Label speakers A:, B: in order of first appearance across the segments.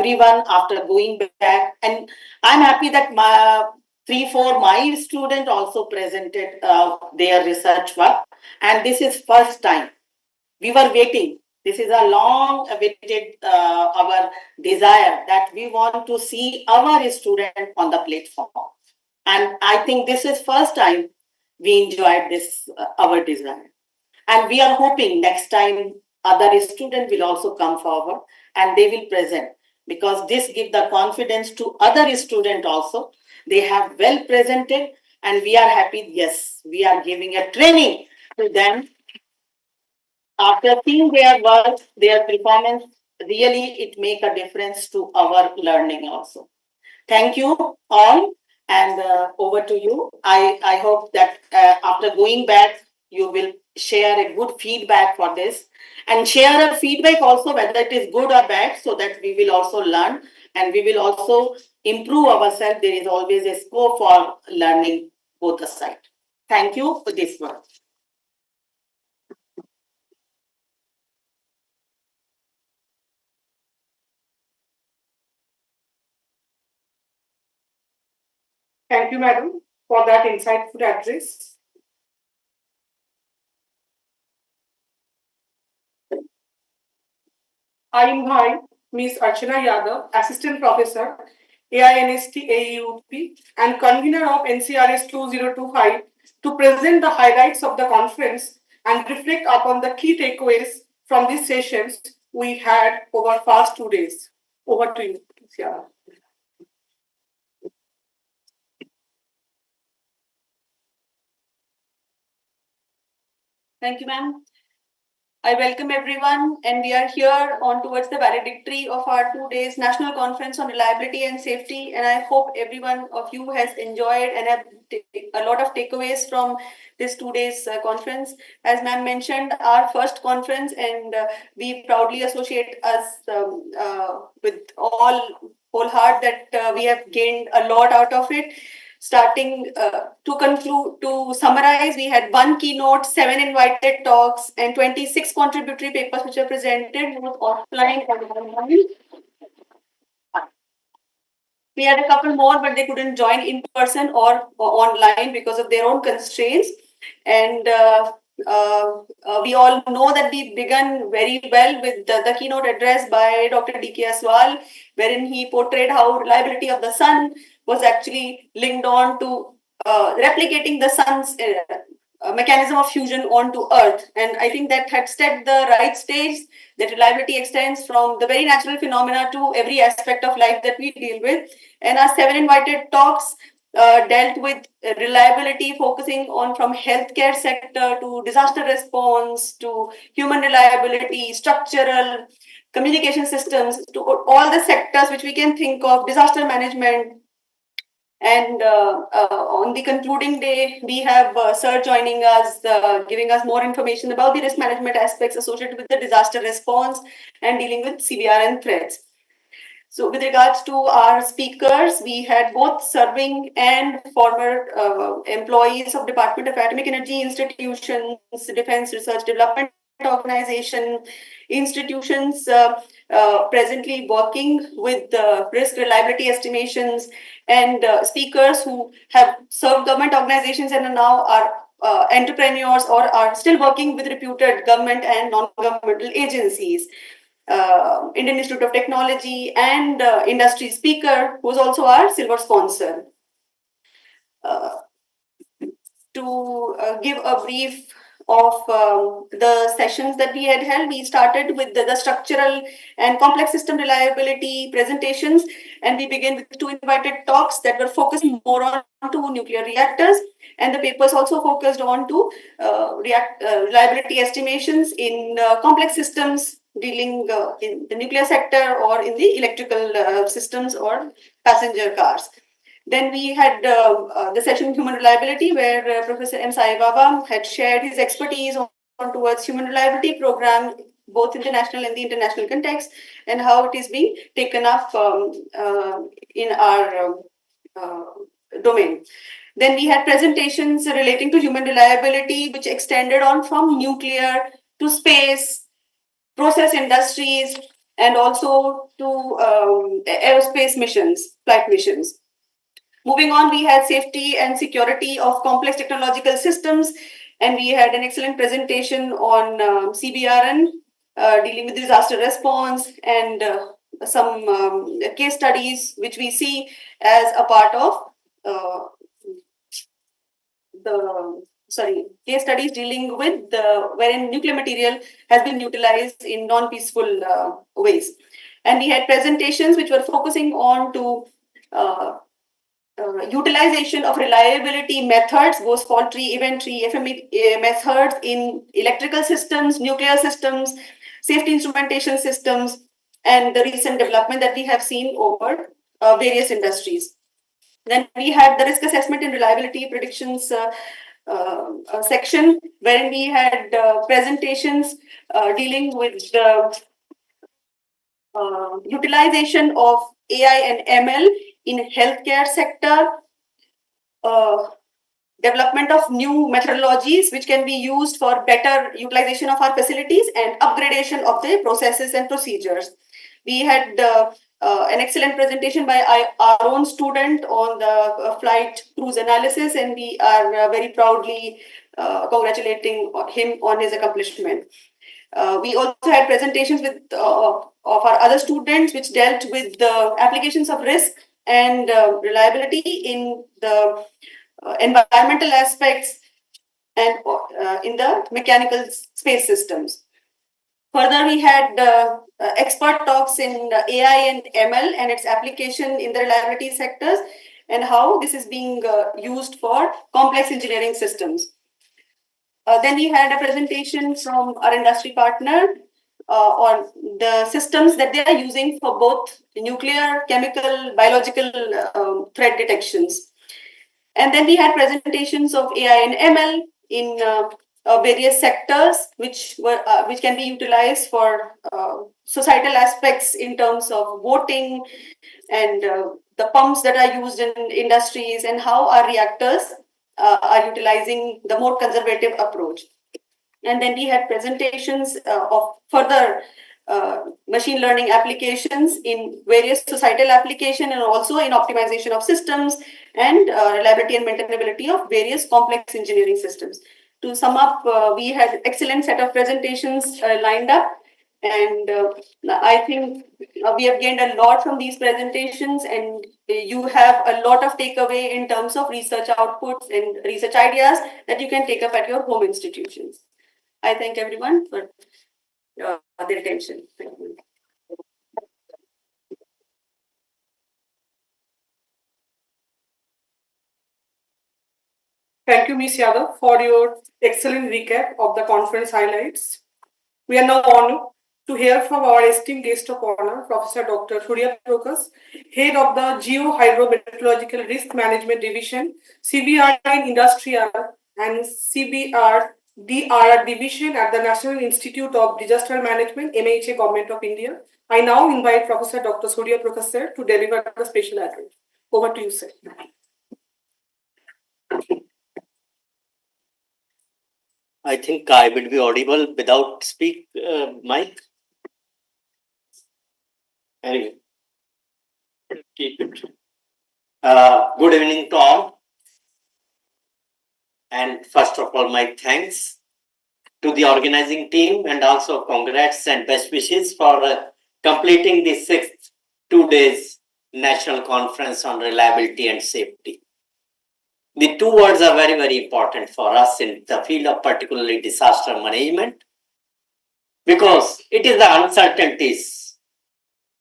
A: everyone after going back. And I'm happy that my 3-4 my students also presented their research work. And this is first time. We were waiting. This is a long awaited our desire that we want to see our student on the platform. And I think this is first time we enjoyed this, our desire. And we are hoping next time other students will also come forward and they will present, because this gives the confidence to other students also. They have well presented and we are happy. Yes, we are giving a training to them. After seeing their work, their performance, really it make a difference to our learning also. Thank you all, and over to you. I hope that after going back, you will share a good feedback for this, and share a feedback also whether it is good or bad, so that we will also learn and we will also improve ourselves. There is always a scope for learning both the side. Thank you for this work.
B: Thank you, madam, for that insightful address. I invite Ms. Archana Yadav, Assistant Professor, AINST AEUP, and convener of NCRS 2025, to present the highlights of the conference and reflect upon the key takeaways from these sessions we had over past 2 days. Over to you, Ms. Yadav.
C: Thank you, ma'am. I welcome everyone, and we are here on towards the valedictory of our 2 days National Conference on Reliability and Safety. And I hope every one of you has enjoyed and have a lot of takeaways from this 2 days conference. As ma'am mentioned, our first conference, and we proudly associate us with all whole heart that we have gained a lot out of it. Starting to conclude, to summarize, we had 1 keynote, 7 invited talks, and 26 contributory papers which are presented both offline and online. We had a couple more, but they couldn't join in person or online because of their own constraints. And we all know that we began very well with the keynote address by Dr. D.K. Aswal, wherein he portrayed how reliability of the sun was actually linked on to replicating the sun's mechanism of fusion onto Earth. And I think that had set the right stage, that reliability extends from the very natural phenomena to every aspect of life that we deal with. And our 7 invited talks dealt with reliability, focusing on from healthcare sector to disaster response to human reliability, structural, communication systems, to all the sectors which we can think of, disaster management. And on the concluding day, we have Sir joining us, giving us more information about the risk management aspects associated with the disaster response and dealing with CBRN threats. So with regards to our speakers, we had both serving and former employees of Department of Atomic Energy institutions, Defense Research Development Organization, institutions presently working with risk reliability estimations, and speakers who have served government organizations and now are entrepreneurs or are still working with reputed government and non-governmental agencies. Indian Institute of Technology and industry speaker, who is also our silver sponsor. To give a brief of the sessions that we had held, we started with the structural and complex system reliability presentations, and we began with 2 invited talks that were focused more on to nuclear reactors, and the papers also focused on to reliability estimations in complex systems dealing in the nuclear sector or in the electrical systems or passenger cars. Then we had the session Human Reliability, where Professor M. Sai Baba had shared his expertise on towards human reliability program, both international and the international context, and how it is being taken up in our domain. Then we had presentations relating to human reliability, which extended on from nuclear to space, process industries, and also to aerospace missions, flight missions. Moving on, we had safety and security of complex technological systems, and we had an excellent presentation on CBRN, dealing with disaster response, and some case studies which we see as a part of uh, the case studies dealing with the wherein nuclear material has been utilized in non-peaceful ways. And we had presentations which were focusing on to utilization of reliability methods, both fault tree, event tree, FME methods in electrical systems, nuclear systems, safety instrumentation systems, and the recent development that we have seen over various industries. Then we had the risk assessment and reliability predictions section, wherein we had presentations dealing with the utilization of AI and ML in healthcare sector, uh, development of new methodologies which can be used for better utilization of our facilities, and upgradation of the processes and procedures. We had an excellent presentation by our own student on the flight cruise analysis, and we are very proudly congratulating him on his accomplishment. We also had presentations with of our other students which dealt with the applications of risk and reliability in the environmental aspects and in the mechanical space systems. Further, we had expert talks in AI and ML and its application in the reliability sectors, and how this is being used for complex engineering systems. Then we had a presentation from our industry partner on the systems that they are using for both nuclear, chemical, biological threat detections. And then we had presentations of AI and ML in various sectors, which can be utilized for societal aspects in terms of voting, and the pumps that are used in industries, and how our reactors are utilizing the more conservative approach. And then we had presentations of further machine learning applications in various societal application, and also in optimization of systems, and reliability and maintainability of various complex engineering systems. To sum up, we had excellent set of presentations lined up, and I think we have gained a lot from these presentations, and you have a lot of takeaway in terms of research outputs and research ideas that you can take up at your home institutions. I thank everyone for their attention. Thank you.
B: Thank you, Ms. Yadav, for your excellent recap of the conference highlights. We are now honored to hear from our esteemed guest of honor, Professor Dr. Surya Prakash, Head of the Geo-Hydrometeorological Risk Management Division, CBR in Industrial and CBR-DRR Division at the National Institute of Disaster Management, NIHA, Government of India. I now invite Professor Dr. Surya Prakash sir to deliver the special address. Over to you, sir.
D: I think I will be audible without speak mic. Anyway, keep it. Good evening to all. And first of all, my thanks to the organizing team, and also congrats and best wishes for completing the 6th 2 days national conference on reliability and safety. The two words are very, very important for us in the field of particularly disaster management, because it is the uncertainties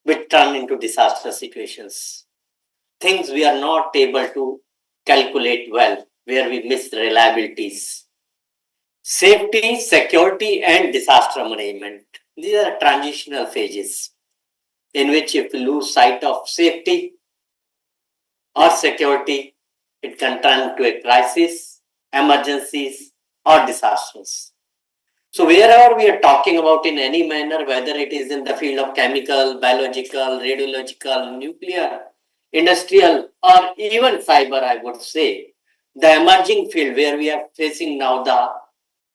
D: which turn into disaster situations. Things we are not able to calculate well, where we miss reliabilities. Safety, security, and disaster management. These are transitional phases in which if we lose sight of safety or security, it can turn to a crisis, emergencies, or disasters. So wherever we are talking about in any manner, whether it is in the field of chemical, biological, radiological, nuclear, industrial, or even cyber, I would say, the emerging field where we are facing now the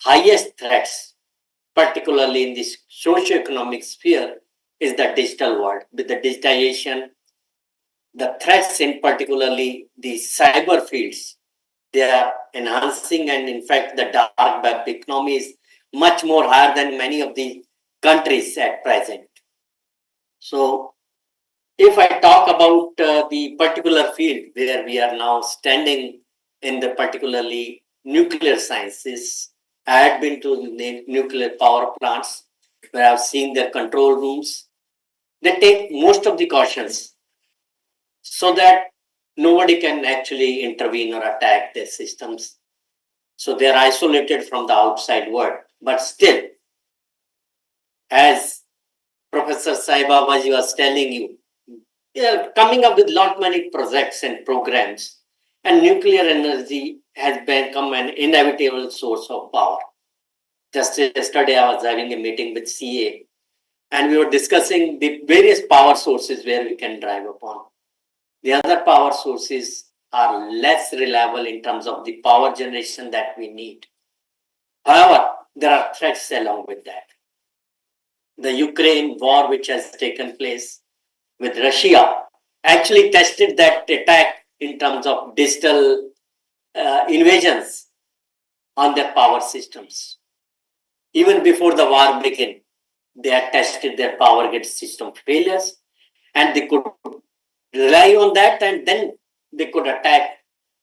D: highest threats, particularly in this socio-economic sphere, is the digital world. With the digitization, the threats in particularly the cyber fields, they are enhancing, and in fact the dark web economy is much more higher than many of the countries at present. So if I talk about the particular field where we are now standing in the particularly nuclear sciences, I had been to the nuclear power plants where I've seen their control rooms. They take most of the cautions so that nobody can actually intervene or attack their systems. So they are isolated from the outside world. But still, as Professor Sai Babaji was telling you, they are coming up with lot many projects and programs, and nuclear energy has become an inevitable source of power. Just yesterday, I was having a meeting with CA, and we were discussing the various power sources where we can drive upon. The other power sources are less reliable in terms of the power generation that we need. However, there are threats along with that. The Ukraine war, which has taken place with Russia, actually tested that attack in terms of digital invasions on their power systems. Even before the war began, they had tested their power grid system failures, and they could rely on that, and then they could attack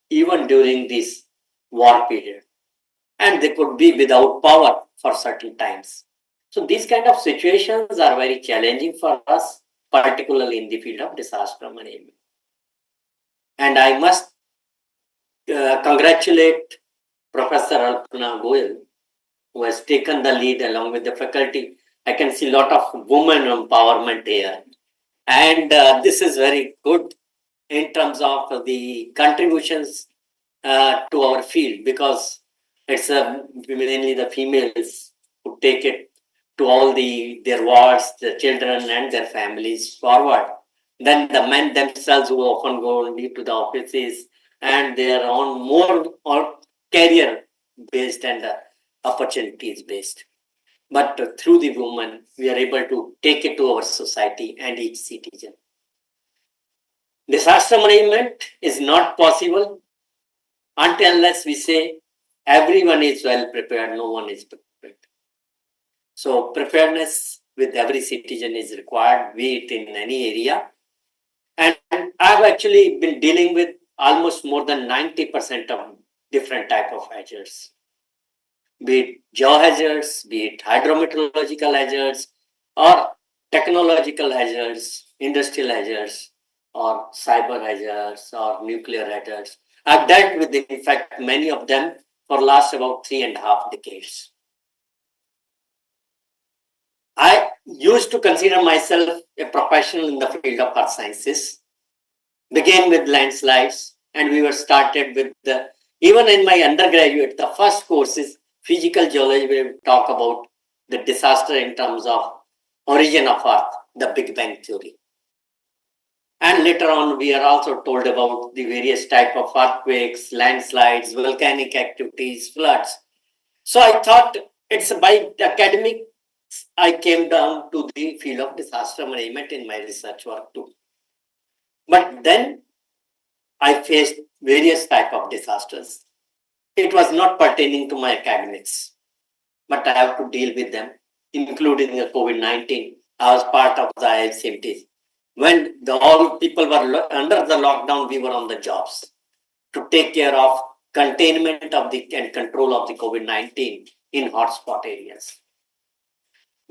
D: even during this war period. And they could be without power for certain times. So these kind of situations are very challenging for us, particularly in the field of disaster management. And I must congratulate Professor Alpana Goyal, who has taken the lead along with the faculty. I can see a lot of women empowerment here. And this is very good in terms of the contributions to our field, because it's mainly the females who take it to all their wards, the children and their families forward. Then the men themselves who often go only to the offices, and they are on more or career based and opportunities based. But through the women, we are able to take it to our society and each citizen. Disaster management is not possible until unless we say everyone is well prepared, no one is prepared. So preparedness with every citizen is required, be it in any area. And I've actually been dealing with almost more than 90% of different type of hazards. Be it geohazards, be it hydrometeorological hazards, or technological hazards, industrial hazards, or cyber hazards, or nuclear hazards. I've dealt with, in fact, many of them for last about 3.5 decades. I used to consider myself a professional in the field of earth sciences. Began with landslides, and we were started with even in my undergraduate, the first course is physical geology, where we talk about the disaster in terms of origin of Earth, the Big Bang theory. And later on, we are also told about the various type of earthquakes, landslides, volcanic activities, floods. So I thought it's by academic, I came down to the field of disaster management in my research work too. But then I faced various type of disasters. It was not pertaining to my academics, but I have to deal with them, including the COVID-19. I was part of the IICMTs. When all people were under the lockdown, we were on the jobs to take care of containment of and control of the COVID-19 in hotspot areas.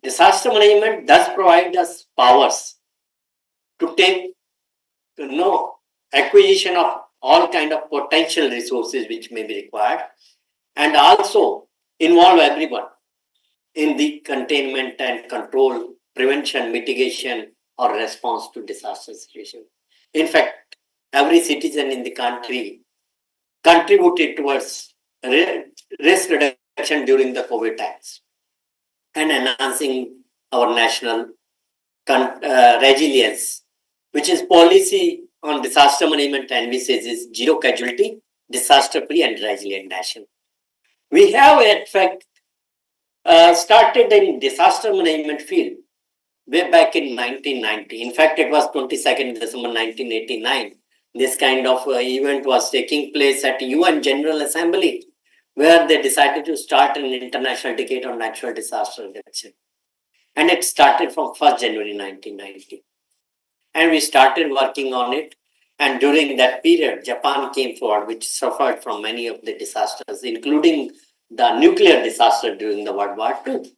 D: Disaster management does provide us powers to take acquisition of all kind of potential resources which may be required, and also involve everyone in the containment and control, prevention, mitigation, or response to disaster situation. In fact, every citizen in the country contributed towards risk reduction during the COVID times and enhancing our national resilience, which is policy on disaster management envisages zero casualty, disaster-free and resilient nation. We have, in fact, started in disaster management field way back in 1990. In fact, it was 22nd December 1989. This kind of event was taking place at UN General Assembly, where they decided to start an international decade on natural disaster reduction. And it started from 1st January 1990. And we started working on it. And during that period, Japan came forward, which suffered from many of the disasters, including the nuclear disaster during the World War II.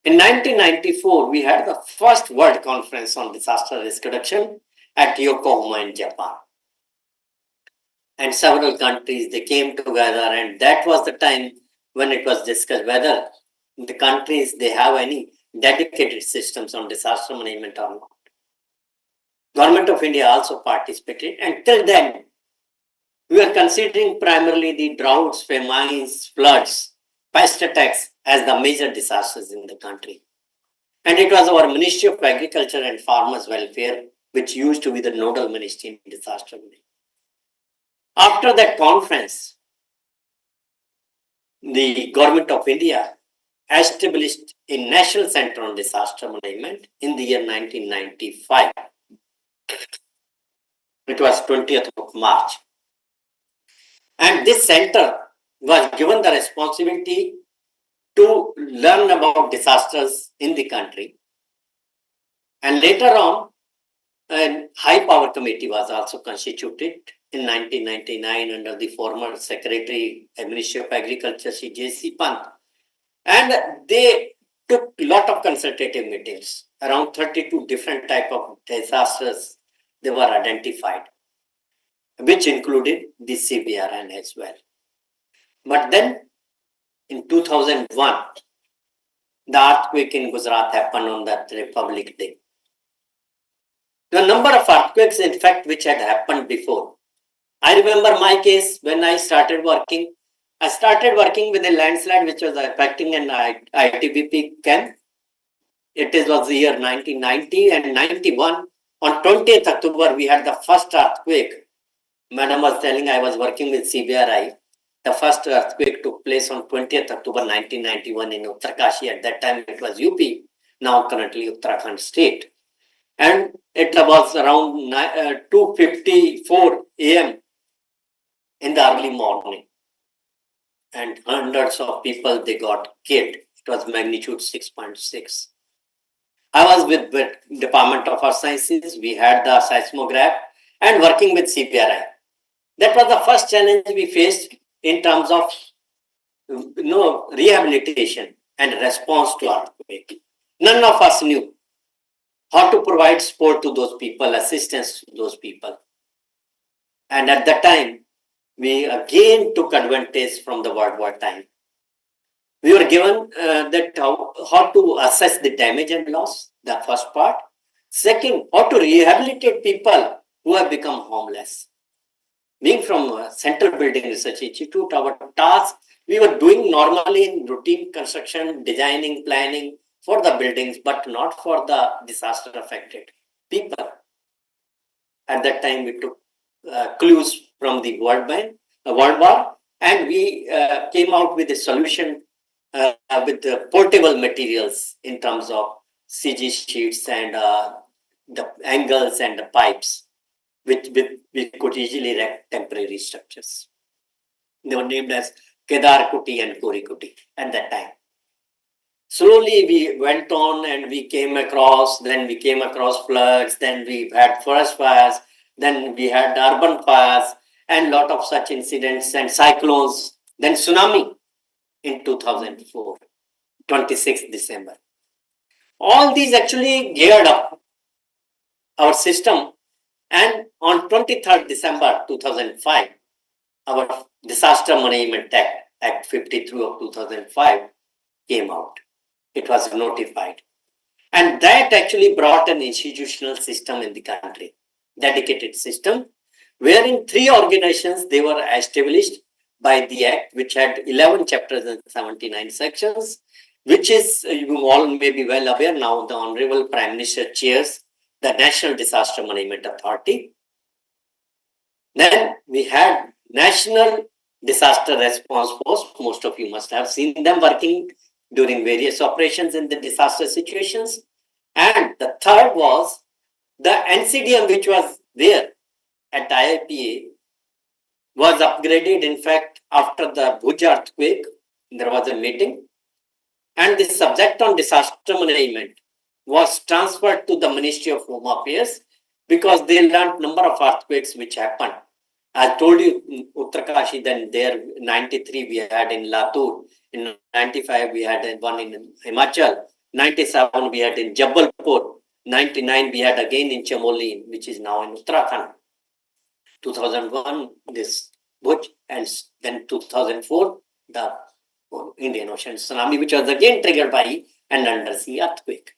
D: In 1994, we had the first World Conference on Disaster Risk Reduction at Yokohama in Japan. And several countries, they came together, and that was the time when it was discussed whether the countries, they have any dedicated systems on disaster management or not. Government of India also participated, and till then, we were considering primarily the droughts, famines, floods, pest attacks as the major disasters in the country. And it was our Ministry of Agriculture and Farmers Welfare, which used to be the nodal ministry in disaster management. After that conference, the Government of India established a National Center on Disaster Management in the year 1995. It was 20th of March. And this center was given the responsibility to learn about disasters in the country. And later on, a high power committee was also constituted in 1999 under the former Secretary, Ministry of Agriculture, J.C. Pant. And they took a lot of consultative meetings. Around 32 different type of disasters they were identified, which included the CBRN as well. But then in 2001, the earthquake in Gujarat happened on that Republic Day. The number of earthquakes, in fact, which had happened before. I remember my case when I started working. I started working with a landslide which was affecting an ITBP camp. It was the year 1990 and 91. On 20th October, we had the first earthquake. Madam was telling I was working with CBRI. The first earthquake took place on 20th October 1991 in Uttarkashi. At that time, it was UP, now currently Uttarakhand state. And it was around 2:54 a.m. in the early morning. And hundreds of people, they got killed. It was magnitude 6.6. I was with the Department of Earth Sciences. We had the seismograph and working with CPRI. That was the first challenge we faced in terms of rehabilitation and response to earthquake. None of us knew how to provide support to those people, assistance to those people. And at that time, we again took advantage from the World War time. We were given that how to assess the damage and loss, the first part. Second, how to rehabilitate people who have become homeless. Being from Central Building Research Institute, our task, we were doing normally in routine construction, designing, planning for the buildings, but not for the disaster affected people. At that time, we took clues from the World War, and we came out with a solution with the portable materials in terms of CG sheets and the angles and the pipes, which we could easily erect temporary structures. They were named as Kedar Kuti and Kori Kuti at that time. Slowly we went on and we came across floods, then we had forest fires, then we had urban fires and lot of such incidents and cyclones, then tsunami in 2004, 26th December. All these actually geared up our system, and on 23rd December 2005, our Disaster Management Act 53 of 2005 came out. It was notified. And that actually brought an institutional system in the country, dedicated system, wherein 3 organizations, they were established by the Act, which had 11 chapters and 79 sections, which is, you all may be well aware now, the Honorable Prime Minister chairs the National Disaster Management Authority. Then we had National Disaster Response Force. Most of you must have seen them working during various operations in the disaster situations. And the third was the NCDM, which was there at IIPA, was upgraded. In fact, after the Bhuj earthquake, there was a meeting, and the subject on disaster management was transferred to the Ministry of Home Affairs because they learned number of earthquakes which happened. I told you in Uttarkashi, then there 93 we had in Latur, in 95 we had one in Himachal, 97 we had in Jabalpur, 99 we had again in Chamoli, which is now in Uttarakhand. 2001 this Bhuj, and then 2004 the Indian Ocean tsunami, which was again triggered by an undersea earthquake.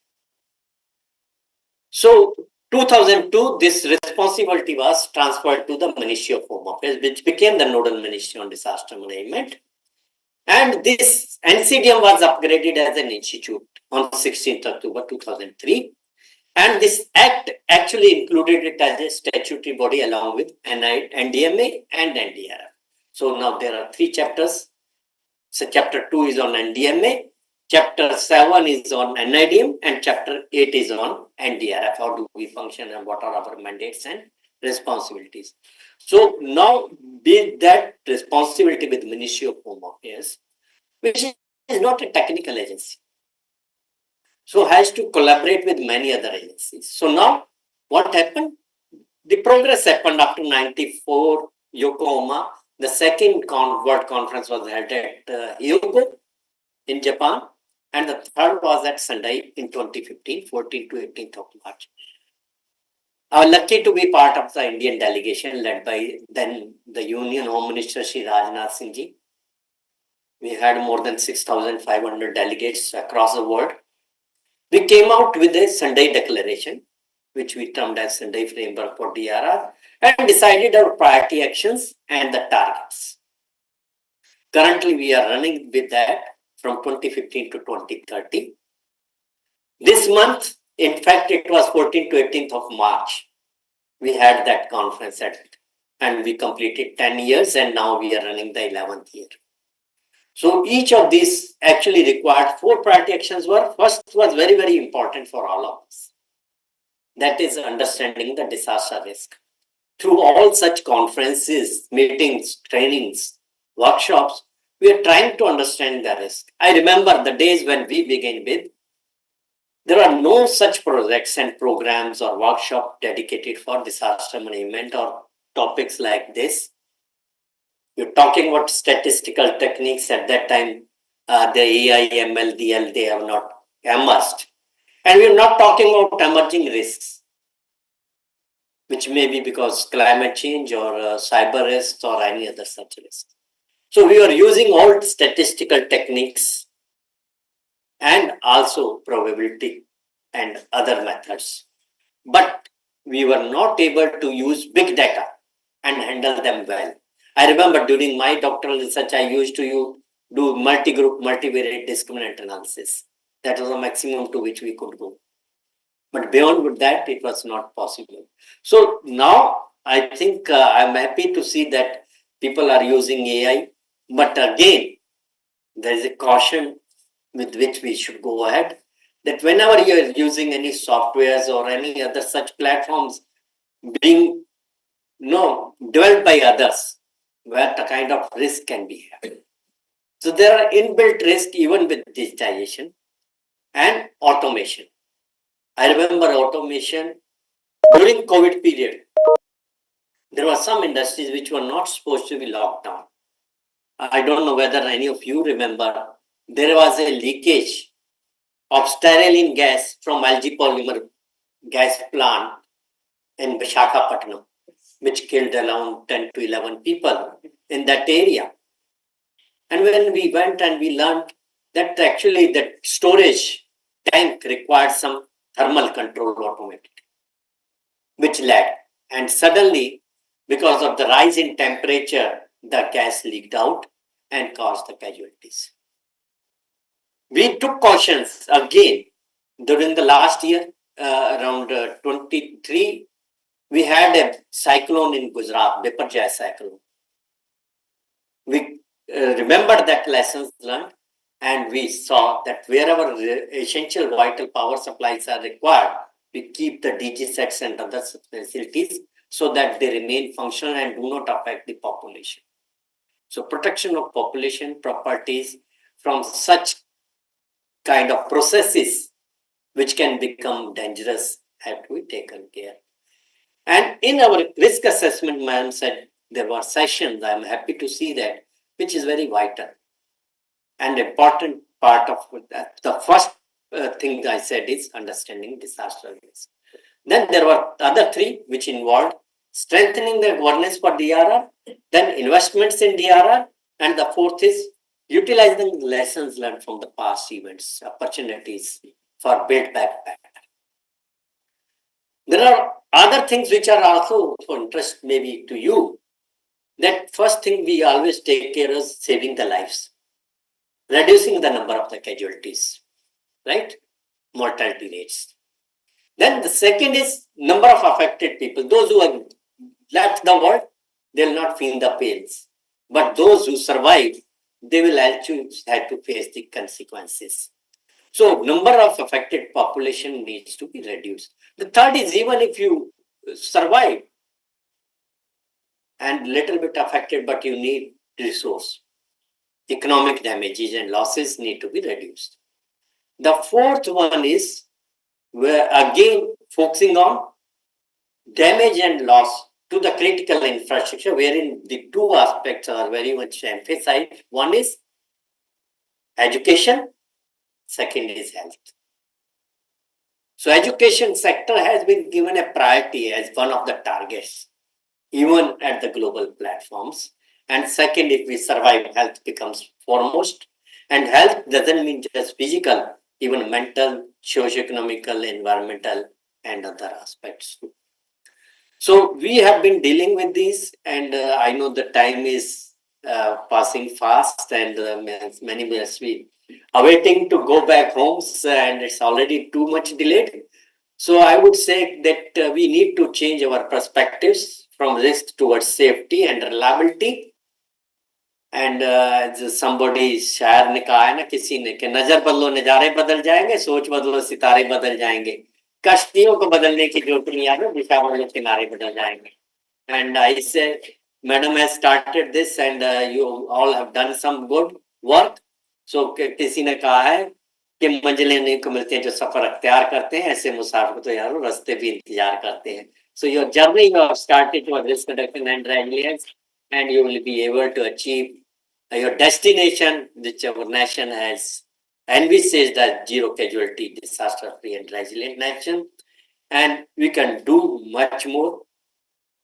D: So 2002, this responsibility was transferred to the Ministry of Home Affairs, which became the nodal ministry on disaster management. And this NCDM was upgraded as an institute on 16th October 2003. And this act actually included it as a statutory body along with NDMA and NDRF. So now there are 3 chapters. So chapter 2 is on NDMA, chapter 7 is on NIDM, and chapter 8 is on NDRF. How do we function and what are our mandates and responsibilities? So now be that responsibility with Ministry of Home Affairs, which is not a technical agency, so has to collaborate with many other agencies. So now what happened? The progress happened after 94 Yokohama. The second World Conference was held at Hyogo in Japan, and the third was at Sendai in 2015, 14th to 18th of March. I was lucky to be part of the Indian delegation led by then the Union Home Minister Shri Rajnath Singh ji. We had more than 6,500 delegates across the world. We came out with a Sendai declaration, which we termed as Sendai Framework for DRR, and decided our priority actions and the targets. Currently, we are running with that from 2015 to 2030. This month, in fact, it was 14th to 18th of March. We had that conference and we completed 10 years, and now we are running the 11th year. So each of these actually required 4 priority actions. First was very, very important for all of us. That is understanding the disaster risk. Through all such conferences, meetings, trainings, workshops, we are trying to understand the risk. I remember the days when we began with, there are no such projects and programs or workshops dedicated for disaster management or topics like this. You're talking about statistical techniques at that time, the AI, ML, DL, they have not emerged. And we're not talking about emerging risks, which may be because climate change or cyber risks or any other such risks. So we are using old statistical techniques and also probability and other methods. But we were not able to use big data and handle them well. I remember during my doctoral research, I used to do multi-group, multivariate discriminant analysis. That was the maximum to which we could go. But beyond that, it was not possible. So now I think I'm happy to see that people are using AI. But again, there is a caution with which we should go ahead, that whenever you are using any softwares or any other such platforms being developed by others, where the kind of risk can be had. So there are inbuilt risks even with digitization and automation. I remember automation during COVID period. There were some industries which were not supposed to be locked down. I don't know whether any of you remember, there was a leakage of styrene gas from LG Polymer gas plant in Visakhapatnam, which killed around 10 to 11 people in that area. And when we went and we learned that actually the storage tank required some thermal control automatically, which led. And suddenly, because of the rise in temperature, the gas leaked out and caused the casualties. We took cautions again during the last year, around 23. We had a cyclone in Gujarat, Biparjoy cyclone. We remember that lessons learned, and we saw that wherever essential vital power supplies are required, we keep the DG sets and other facilities so that they remain functional and do not affect the population. So protection of population properties from such kind of processes which can become dangerous have to be taken care. And in our risk assessment, ma'am said there were sessions, I'm happy to see that, which is very vital and important part of that. The first thing I said is understanding disaster risk. Then there were other three which involved strengthening the governance for DRR, then investments in DRR, and the fourth is utilizing lessons learned from the past events, opportunities for build back better. There are other things which are also of interest maybe to you. That first thing we always take care of is saving the lives, reducing the number of the casualties, right? Mortality rates. Then the second is number of affected people. Those who have left the world, they will not feel the pains. But those who survive, they will actually have to face the consequences. So number of affected population needs to be reduced. The third is even if you survive and little bit affected, but you need resource, economic damages and losses need to be reduced. The fourth one is where again focusing on damage and loss to the critical infrastructure, wherein the two aspects are very much emphasized. One is education, second is health. So education sector has been given a priority as one of the targets, even at the global platforms. And second, if we survive, health becomes foremost. And health doesn't mean just physical, even mental, socio-economical, environmental, and other aspects. So we have been dealing with these, and I know the time is passing fast, and many must be awaiting to go back homes, and it's already too much delayed. So I would say that we need to change our perspectives from risk towards safety and reliability. And somebody शायर ने कहा है ना किसी ने कि नजर बदलो नजारे बदल जाएंगे, सोच बदलो सितारे बदल जाएंगे, कश्तियों को बदलने की जरूरत नहीं है, दिशा बदलो किनारे बदल जाएंगे. And I say, Madam has started this, and you all have done some good work. So किसी ने कहा है कि मंजिलें नहीं को मिलती हैं जो सफर अख्तियार करते हैं, ऐसे मुसाफिर तो यारो रास्ते भी इंतजार करते हैं. So your journey you have started for risk reduction and resilience, and you will be able to achieve your destination, which our nation has envisaged as zero casualty, disaster free and resilient nation. And we can do much more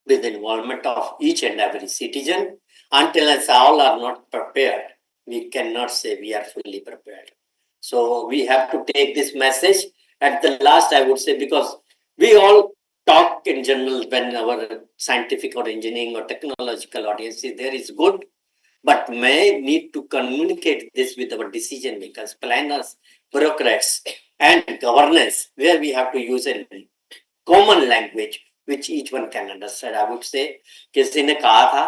D: with the involvement of each and every citizen. Until as all are not prepared, we cannot say we are fully prepared. So we have to take this message. At the last, I would say, because we all talk in general when our scientific or engineering or technological audience is there is good, but may need to communicate this with our decision makers, planners, bureaucrats, and governance, where we have to use a common language which each one can understand. I would say, किसी ने कहा था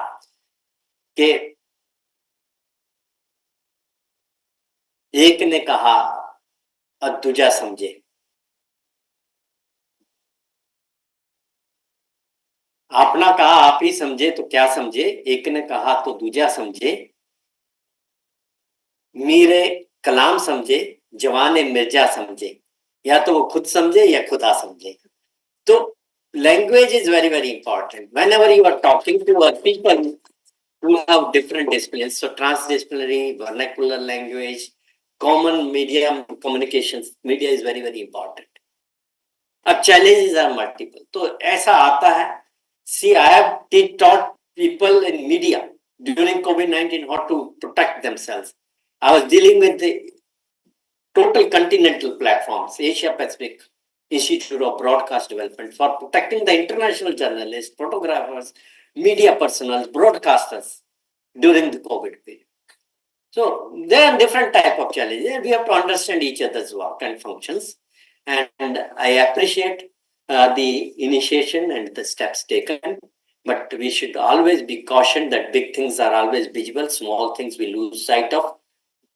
D: कि एक ने कहा और दूजा समझे. आपना कहा आप ही समझे तो क्या समझे, एक ने कहा तो दूजा समझे, मीरे कलाम समझे, जवाने मिर्जा समझे, या तो वो खुद समझे या खुदा समझे. तो language is very, very important. Whenever you are talking to people who have different disciplines, so transdisciplinary, vernacular language, common medium communications, media is very, very important. अब challenges are multiple. तो ऐसा आता है. See, I have taught people in media during COVID-19 how to protect themselves. I was dealing with the total continental platforms, Asia Pacific Institute of Broadcast Development, for protecting the international journalists, photographers, media personnel, broadcasters during the COVID period. So there are different type of challenges. We have to understand each other's work and functions. And I appreciate the initiation and the steps taken, but we should always be cautioned that big things are always visible, small things we lose sight of.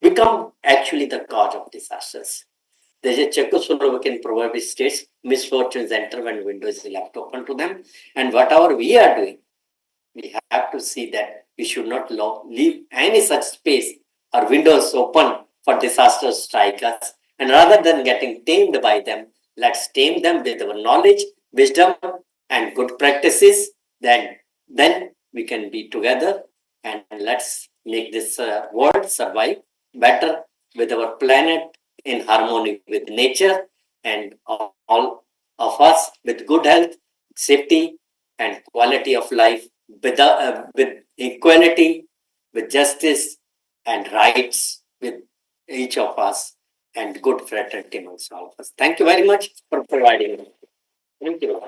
D: become actually the cause of disasters. There's a Czechoslovakian proverb which states, misfortunes enter when windows are left open to them. And whatever we are doing, we have to see that we should not leave any such space or windows open for disasters to strike us. And rather than getting tamed by them, let's tame them with our knowledge, wisdom, and good practices. Then we can be together, and let's make this world survive better with our planet in harmony with nature, and all of us with good health, safety, and quality of life, with equality, with justice and rights with each of us, and good fraternity amongst all of us. Thank you very much for providing me. Thank you.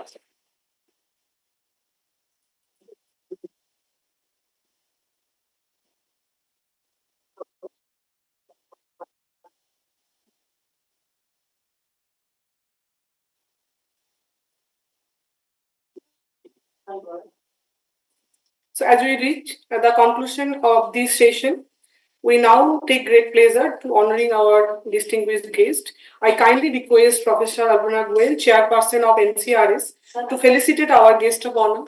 B: So as we reach the conclusion of this session, we now take great pleasure to honoring our distinguished guest. I kindly request Professor Alpana Goel, Chairperson of NCRS, to felicitate our guest of honor.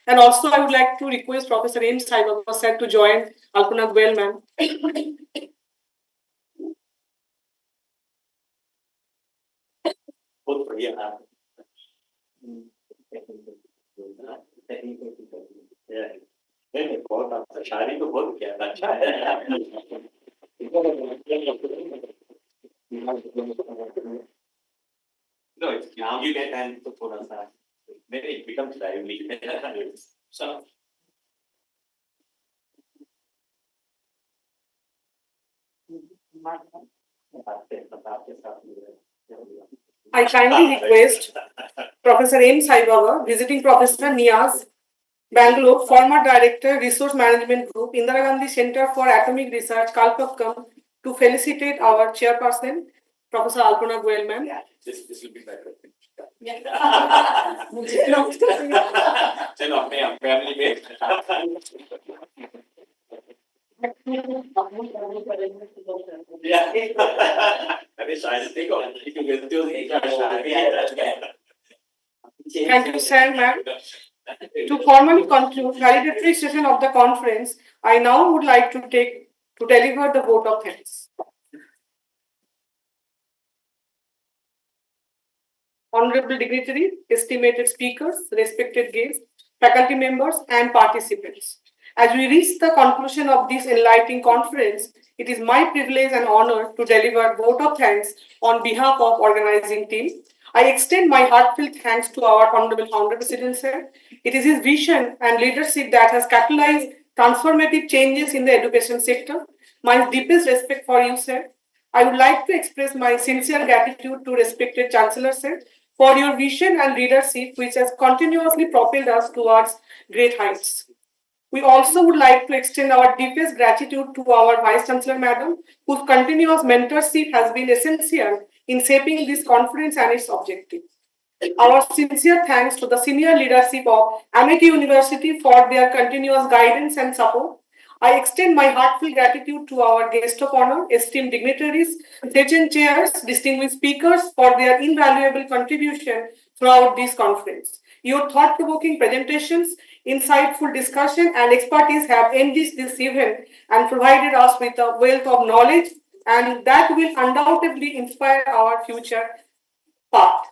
B: And also I would like to request Professor M. Saibaba sir to join Alpana Goel ma'am.
D: बहुत बढ़िया नहीं बहुत अच्छा शायरी तो बहुत किया था अच्छा है no it's now you get and तो थोड़ा सा maybe it becomes lively so
B: I kindly request Professor M. Saibaba, visiting Professor Niaz, Bangalore, former Director, Resource Management Group, Indira Gandhi Center for Atomic Research, Kalpakkam, to felicitate our chairperson, Professor Alpana Goel ma'am.
D: Yeah, this will be better. चलो अपने family में अभी शायद देखो
B: Thank you, sir, ma'am. To formally conclude valedictory session of the conference, I now would like to deliver the vote of thanks. Honorable dignitary, estimated speakers, respected guests, faculty members, and participants. As we reach the conclusion of this enlightening conference, it is my privilege and honor to deliver vote of thanks on behalf of organizing team. I extend my heartfelt thanks to our Honorable Founder President, sir. It is his vision and leadership that has catalyzed transformative changes in the education sector. My deepest respect for you, sir. I would like to express my sincere gratitude to respected Chancellor, sir, for your vision and leadership, which has continuously propelled us towards great heights. We also would like to extend our deepest gratitude to our Vice Chancellor, Madam, whose continuous mentorship has been essential in shaping this conference and its objectives. Our sincere thanks to the senior leadership of Amity University for their continuous guidance and support. I extend my heartfelt gratitude to our guest of honor, esteemed dignitaries, session chairs, distinguished speakers for their invaluable contribution throughout this conference. Your thought-provoking presentations, insightful discussion, and expertise have enriched this event and provided us with a wealth of knowledge, and that will undoubtedly inspire our future path.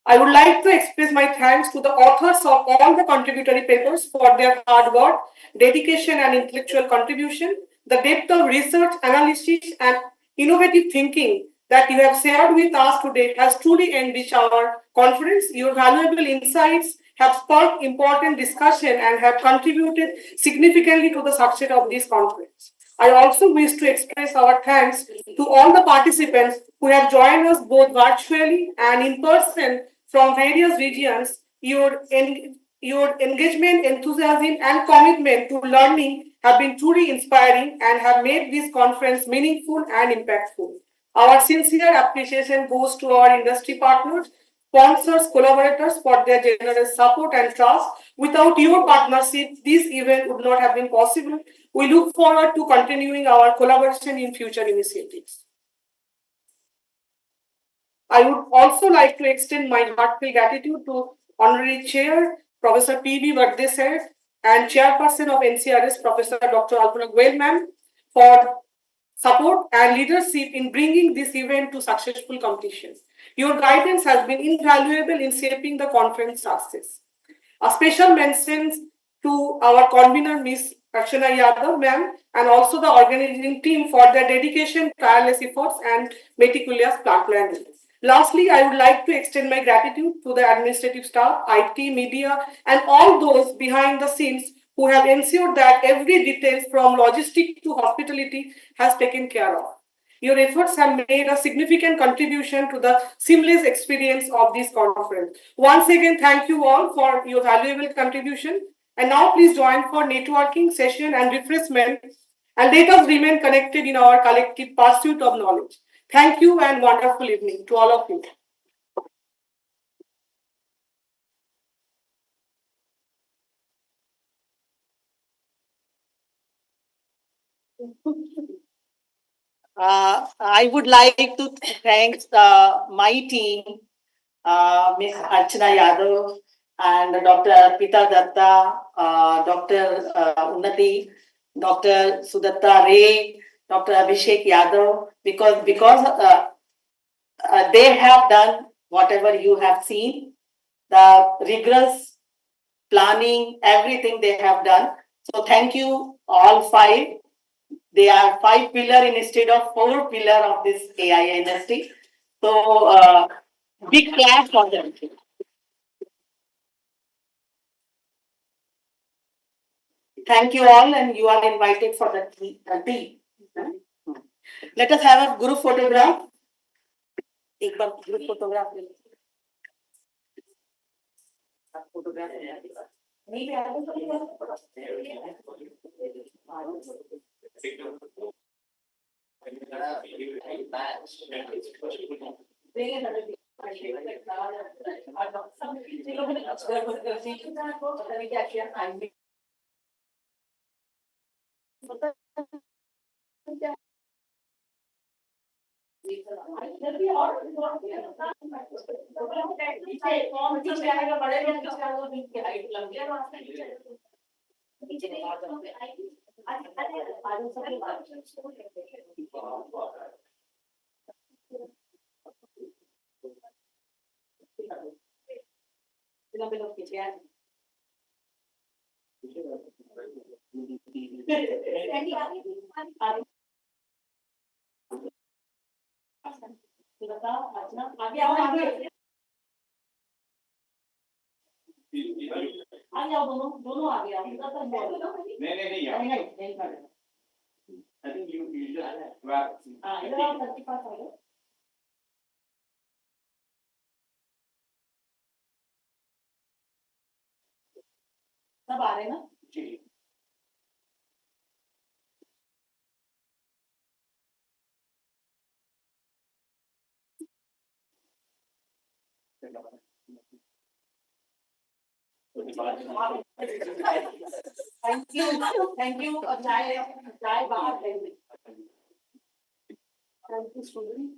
B: I would like to express my thanks to the authors of all the contributory papers for their hard work, dedication, and intellectual contribution. The depth of research, analysis, and innovative thinking that you have shared with us today has truly enriched our conference. Your valuable insights have sparked important discussion and have contributed significantly to the success of this conference. I also wish to express our thanks to all the participants who have joined us both virtually and in person from various regions. Your engagement, enthusiasm, and commitment to learning have been truly inspiring and have made this conference meaningful and impactful. Our sincere appreciation goes to our industry partners, sponsors, collaborators for their generous support and trust. Without your partnership, this event would not have been possible. We look forward to continuing our collaboration in future initiatives. I would also like to extend my heartfelt gratitude to Honorary Chair, Professor P.B. Vardhe sir, and Chairperson of NCRS, Professor Dr. Alpana Goel ma'am, for support and leadership in bringing this event to successful completion. Your guidance has been invaluable in shaping the conference success. A special mention to our convener, Ms. Archana Yadav, ma'am, and also the organizing team for their dedication, tireless efforts, and meticulous planning. Lastly, I would like to extend my gratitude to the administrative staff, IT, media, and all those behind the scenes who have ensured that every detail from logistics to hospitality has taken care of. Your efforts have made a significant contribution to the seamless experience of this conference. Once again, thank you all for your valuable contribution. And now please join for networking session and refreshment, and let us remain connected in our collective pursuit of knowledge. Thank you and wonderful evening to all of you.
A: I would like to thank my team, Ms. Archana Yadav and Dr. Arpita Datta, Dr. Unnati, Dr. Sudatta Ray, Dr. Abhishek Yadav, because they have done whatever you have seen, the rigorous planning, everything they have done. So thank you all five. They are five pillar instead of four pillar of this AI industry. So big clap for them. Thank you all, and you are invited for the tea. Let us have a group photograph. एक बार group photograph ले लो. Photograph नहीं भी आया दोनों आ गया नहीं I think you just grab इधर आओ 35 आ गया सब आ रहे हैं ना जी Thank you. Thank you, student.